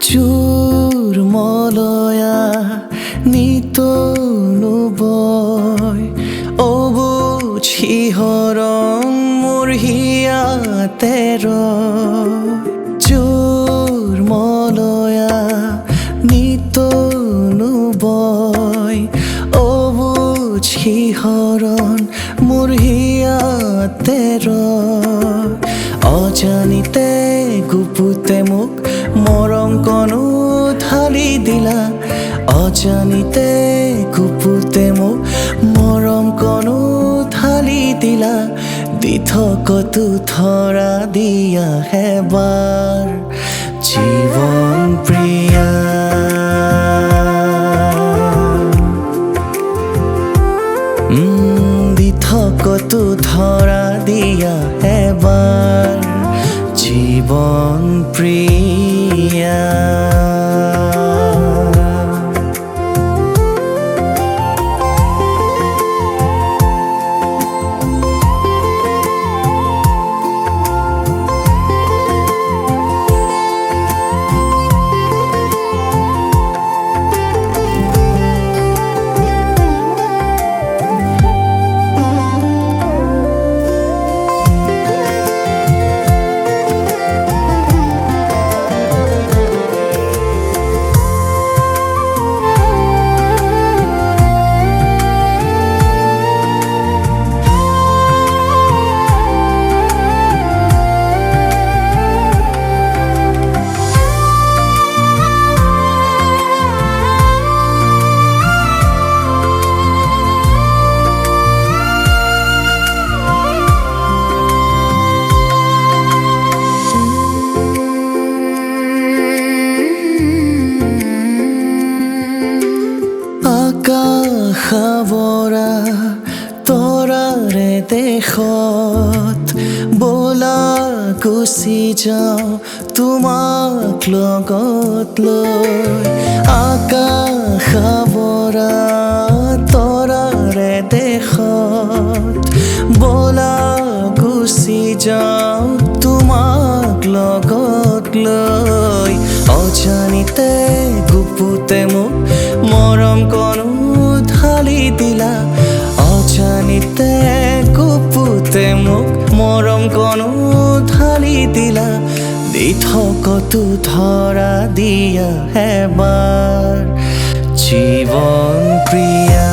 চুৰ মলয়া নিতনু বয় অবুজ শিহৰং মোৰ হিয়াতে ৰয় চুৰ মলয়া নিতনু বয় অবুজ শিহৰণ মোৰ হিয়াতে ৰয় অজানিতে গুপুতে মোক মৰম কণো ঢালি দিলা অজানিতে গুপুতে মোক মৰম কণো ঢালি দিলা দিঠকতো ধৰা দিয়া হেবাৰ জীৱন প্ৰিয়া দিঠকতো ধৰা দিয়া হেবাৰ জীবন প্ৰিয়া আকাশাবৰা তৰাৰে দেশত বলা গুচি যাওঁ তোমাক লগত লৈ আকাশাবৰা তৰাৰে দেশত বলা গুচি যাওঁ তোমাক লগত লৈ অজানিতে গুপুতে মোক মৰম কণো ঢালি দিলা অজানিতে গুপুতে মোক মৰম কণো ঢালি দিলা দিঠকতো ধৰা দিয়া হেবাৰ জীৱন প্ৰিয়া